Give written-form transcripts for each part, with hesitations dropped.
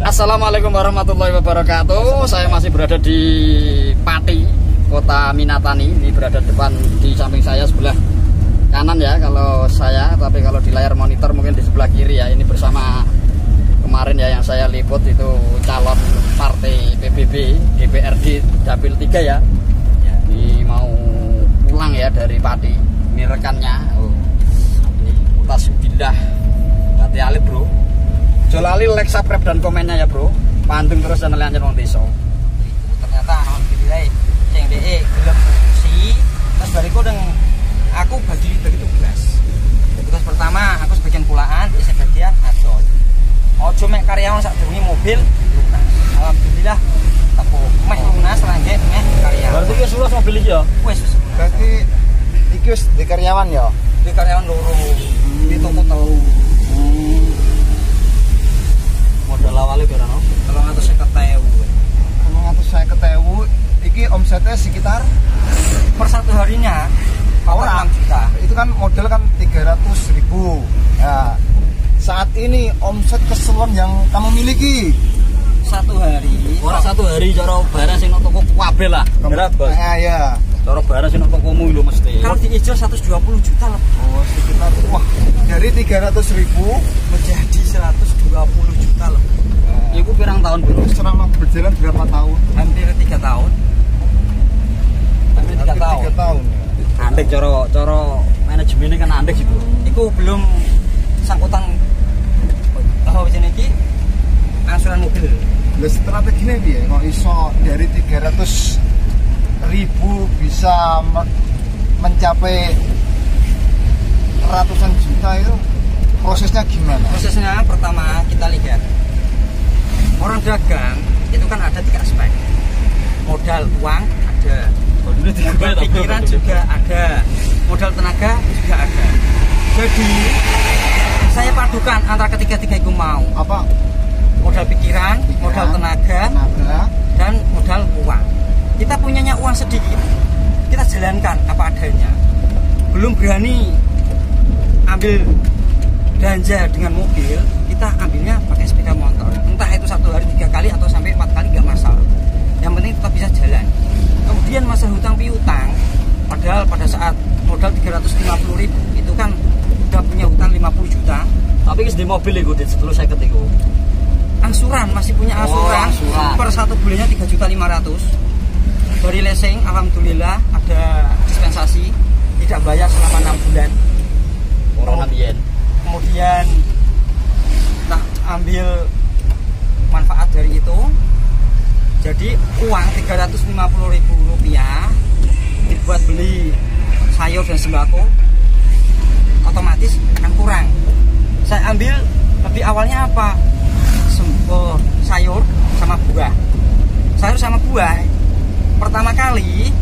Assalamualaikum warahmatullahi wabarakatuh. Saya masih berada di Pati, Kota Minatani. Ini berada depan, di samping saya sebelah kanan ya kalau saya, tapi kalau di layar monitor mungkin di sebelah kiri ya. Ini bersama kemarin ya yang saya liput itu calon partai PBB DPRD Dapil 3 ya. Ini mau pulang ya dari Pati. Ini rekannya. Ini Tasbillah. Hati alif bro. Jolali like, subscribe dan komennya ya bro. Panteng terus channel Anjir Wong Desa. Ternyata alhamdulillah ceng DE gelem fungsi. Terus bariku deng aku bagi tugas. Tugas pertama aku sebagian pulaan, sebagian ajo. Ojo mek karyawan sak durunge mobil lunas. Alhamdulillah aku meh lunas lanjut meh karyawan. Berarti wis lunas mobil iki ya? Wis. Berarti iki wis di karyawan ya? Di karyawan loro. Di toko tahu. Modal awalnya berapa? 350.000. 350.000. Iki omsetnya sekitar Per satu harinya orang 6 juta. Itu kan modal kan 300.000. Ya. Saat ini omset keseluruhan yang kamu miliki Satu hari. Orang satu hari cara barang sing nang toko kabeh lah. Bener bos. Ya. Cara barang sing nang tokomu lho mesti. Kalau diijo 120 juta lebih. Oh, sekitar wah, dari 300.000 Menjadi 120 juta lebih. Iku pirang tahun bro? selama berjalan berapa tahun? Hampir 3 tahun. Hampir 3 tahun. 3 tahun ya. Andek cara manajemennya kan andek sih bro. Iku belum sangkutan iki angsuran mobil. Lah strateginya piye kok iso dari 300.000 bisa mencapai ratusan juta itu prosesnya gimana? Prosesnya pertama kita lihat orang dagang itu kan ada 3 aspek. Modal uang ada, modal pikiran juga ada, modal tenaga juga ada. Jadi saya padukan antara ketiga-tiga itu mau. Apa? Modal pikiran, modal tenaga, dan modal uang. Kita punyanya uang sedikit, kita jalankan apa adanya. Belum berani ambil belanja dengan mobil, kita ambilnya pakai sepeda motor. Entah itu satu hari 3 kali atau sampai 4 kali nggak masalah. Yang penting tetap bisa jalan. Kemudian masalah hutang piutang, padahal pada saat modal 350.000 itu kan udah punya hutang 50 juta. Tapi di mobil itu di 10.50 itu. Angsuran masih punya angsuran, angsuran. Per satu bulannya 3.500.000. Dari leasing alhamdulillah ada dispensasi, tidak bayar selama 6 bulan. Orang ambien. Kemudian kita ambil manfaat dari itu. Jadi uang 350.000 rupiah dibuat beli sayur dan sembako, otomatis akan kurang. Saya ambil lebih awalnya apa? Sayur sama buah. Sayur sama buah pertama kali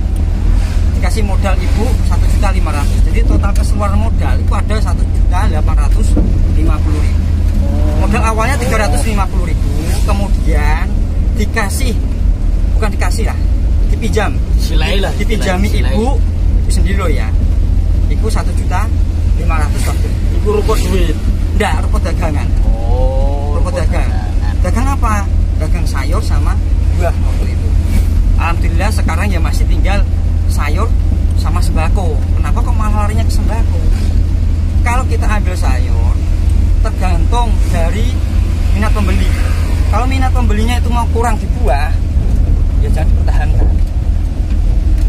dikasih modal ibu 1.500.000. Jadi total keseluruhan modal itu ada 1.850.000. Modal awalnya 350.000, kemudian dipinjam, dipinjami ibu sendiri loh ya. Iku 1.500.000 waktu. Iku ruko duit. Enggak, ruko dagangan. Oh, Ruko dagang. Dagang apa? Dagang sayur sama buah waktu itu. Alhamdulillah sekarang ya masih tinggal sayur sama sembako. Kenapa kok malah larinya ke sembako? Kalau kita ambil sayur, tergantung dari minat pembeli. Kalau minat pembelinya itu mau kurang di buah, ya jangan dipertahankan.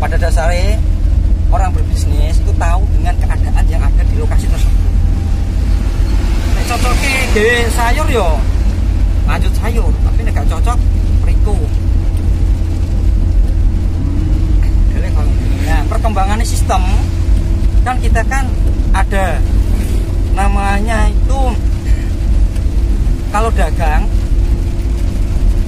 Pada dasarnya orang berbisnis itu tahu dengan keadaan yang ada di lokasi tersebut. Nek cocoknya di sayur yo lanjut sayur, tapi nek gak cocok riko. Nah, perkembangannya sistem kan kita kan ada namanya itu kalau dagang,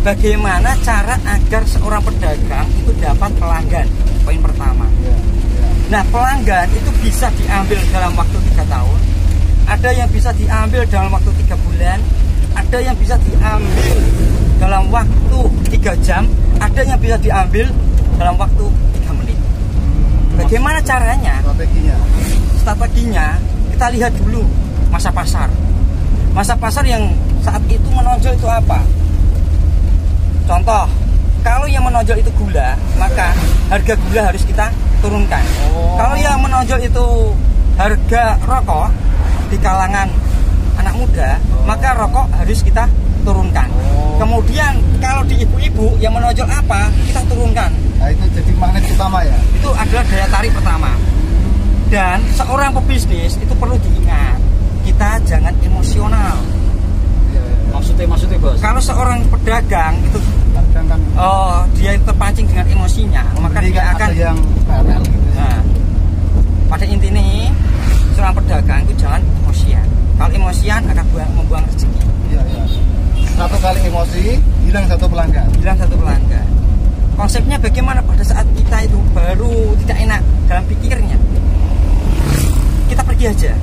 bagaimana cara agar seorang pedagang itu dapat pelanggan, poin pertama. Nah, pelanggan itu bisa diambil dalam waktu 3 tahun, ada yang bisa diambil dalam waktu 3 bulan, ada yang bisa diambil dalam waktu 3 jam, ada yang bisa diambil dalam waktu 3 menit. Bagaimana caranya? Strateginya kita lihat dulu masa pasar. Masa pasar yang saat itu menonjol itu apa? Contoh, kalau yang menonjol itu gula, maka harga gula harus kita turunkan. Kalau yang menonjol itu harga rokok di kalangan anak muda, maka rokok harus kita turunkan. Kemudian kalau di ibu-ibu yang menonjol apa, kita turunkan. Nah, itu jadi magnet utama ya. Itu adalah daya tarik pertama. Dan seorang pebisnis itu perlu diingat, kita jangan emosional. Maksudnya bos. Kalau seorang pedagang itu Kadang kan dia terpancing dengan emosinya, maka dia kan akan ada yang rewel gitu. Nah, pada intinya seorang pedagang itu jangan emosian. Kalau emosian akan membuang rezeki. Iya, iya. Satu kali emosi, hilang satu pelanggan. Hilang satu pelanggan. Konsepnya bagaimana pada saat kita itu baru tidak enak dalam pikirnya, kita pergi aja.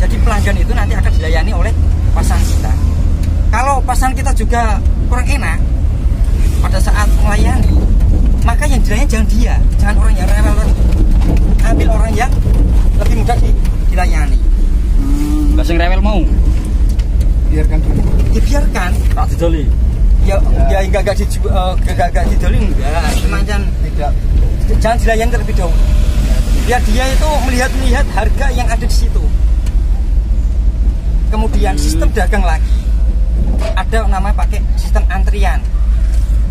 Jadi pelanggan itu nanti akan dilayani oleh pasangan kita. Kalau pasangan kita juga kurang enak pada saat melayani, maka yang dilayani jangan dia, jangan orang yang rewel. Ambil orang yang lebih mudah dilayani. Sing rewel mau Biarkan dulu. Dibiarkan. tak didoli. Ya enggak didoli enggak. Semacam Tidak. jangan dilayani terlebih dahulu. Biar dia itu melihat harga yang ada di situ. Kemudian sistem dagang lagi. Ada namanya pakai sistem antrian.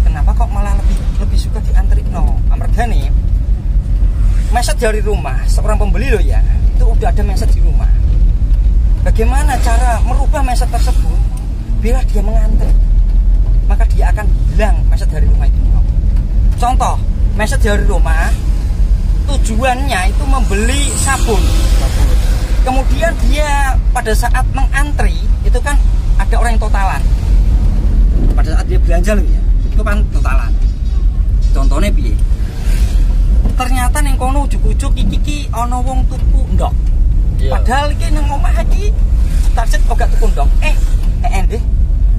Kenapa kok malah lebih suka diantri? No, amargane message dari rumah seorang pembeli loh ya, itu udah ada message di rumah. Bagaimana cara merubah message tersebut biar dia mengantri? Maka dia akan bilang message dari rumah itu. Contoh, message dari rumah tujuannya itu membeli sabun. Kemudian dia pada saat mengantri itu kan ada orang yang totalan. Pada saat dia belanja loh ya, itu kan totalan. Contohnya piye? Ternyata ning kono ujug-ujug iki ana wong tuku ndok. Padahal iki nang omah iki target kok gak tuku ndok. Deh.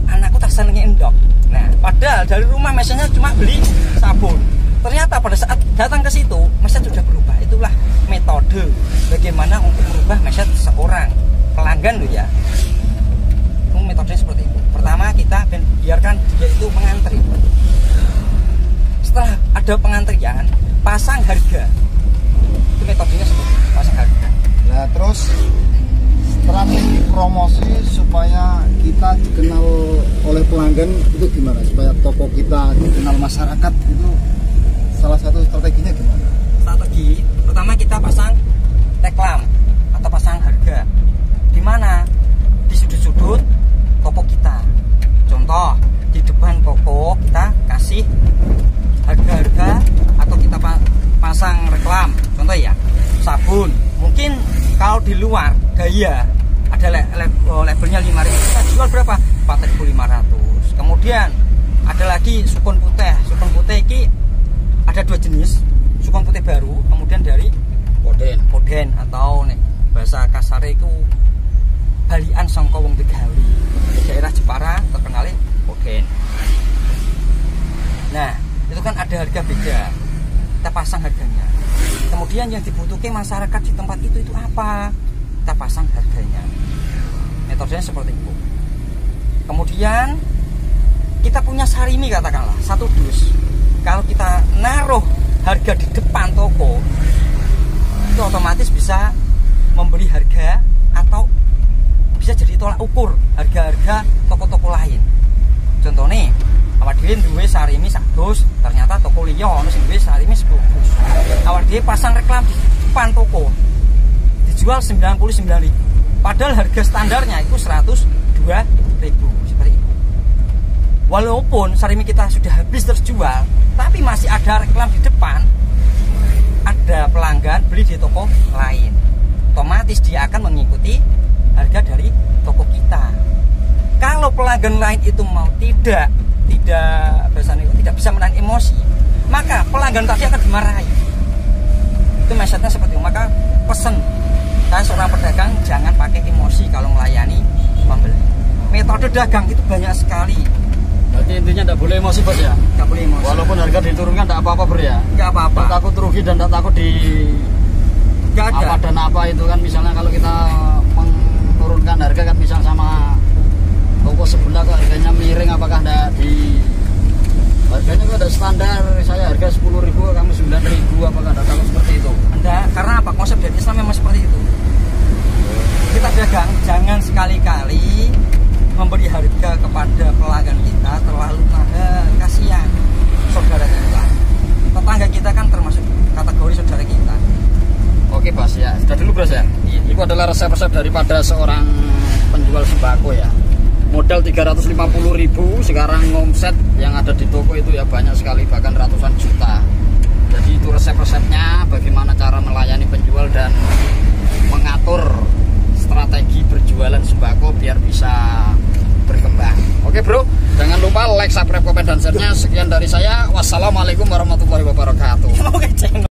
Anakku tak senenge ndok. Nah, padahal dari rumah mesennya cuma beli sabun. Ternyata pada saat datang ke situ, mesin sudah berubah. Itulah metode bagaimana untuk merubah mesin seorang pelanggan loh ya. Metodenya seperti itu. Pertama kita biarkan dia itu mengantri. Setelah ada pengantrian, pasang harga. Itu metodenya seperti itu, pasang harga. Nah, terus strategi promosi supaya kita dikenal oleh pelanggan itu gimana? Supaya toko kita dikenal masyarakat itu salah satu strateginya gimana? Strategi pertama kita pasang reklam atau pasang harga. Di mana? Di sudut-sudut toko kita. Contoh, di depan toko kita kasih harga-harga atau kita pasang reklam. Contoh ya, sabun. Mungkin kalau di luar daya ada labelnya 5.000, kita jual berapa? 4.500. Kemudian ada lagi sukun putih. Sukun putih ini ada dua jenis. Sukun putih baru, kemudian dari Poden atau nih bahasa kasar itu balian sangka wong Tegawi. Di daerah Jepara terkenal Poden. Nah, itu kan ada harga beda. Kita pasang harganya. Kemudian yang dibutuhkan masyarakat di tempat itu apa? Kita pasang harganya. Metodenya seperti itu. Kemudian kita punya sarimi katakanlah 1 dus. Kalau kita naruh harga di depan toko, itu otomatis bisa memberi harga atau bisa jadi tolak ukur harga-harga toko-toko lain. Contohnya, awak dhewe duwe sarimi 1 dus, ternyata toko liya ono sing duwe sarimi 10 dus. Awak dhewe pasang reklam di depan toko, dijual 99.000. Padahal harga standarnya itu 102.000 seperti itu. Walaupun sarimi kita sudah habis terjual, tapi masih ada reklam di depan, ada pelanggan beli di toko lain, otomatis dia akan mengikuti harga dari toko kita. Kalau pelanggan lain itu mau tidak bisa menahan emosi, maka pelanggan tadi akan dimarahi. Itu message-nya seperti itu. Maka pesan saya seorang pedagang jangan pakai emosi kalau melayani pembeli. Metode dagang itu banyak sekali. Berarti intinya tidak boleh emosi bos ya? Tidak boleh emosi. Walaupun harga diturunkan tidak apa-apa bro ya? Tidak apa-apa. Tak takut rugi dan tak takut di Gak ada. apa dan apa itu kan, misalnya kalau kita menurunkan harga kan misal sama toko sebelah kok harganya miring, apakah tidak seperti itu. Kita dagang jangan sekali-kali memberi harga kepada pelanggan kita terlalu mahal, kasihan saudara kita. Tetangga kita kan termasuk kategori saudara kita. Oke Bos ya, sudah dulu Bos ya. Itu adalah resep-resep daripada seorang penjual sembako ya. Modal 350.000, sekarang ngomset yang ada di toko itu ya banyak sekali, bahkan ratusan juta. Jadi itu resep-resepnya, bagaimana cara melayani penjual dan mengatur strategi berjualan sembako biar bisa berkembang. Oke bro, jangan lupa like, subscribe, komen, dan share-nya. Sekian dari saya. Wassalamualaikum warahmatullahi wabarakatuh.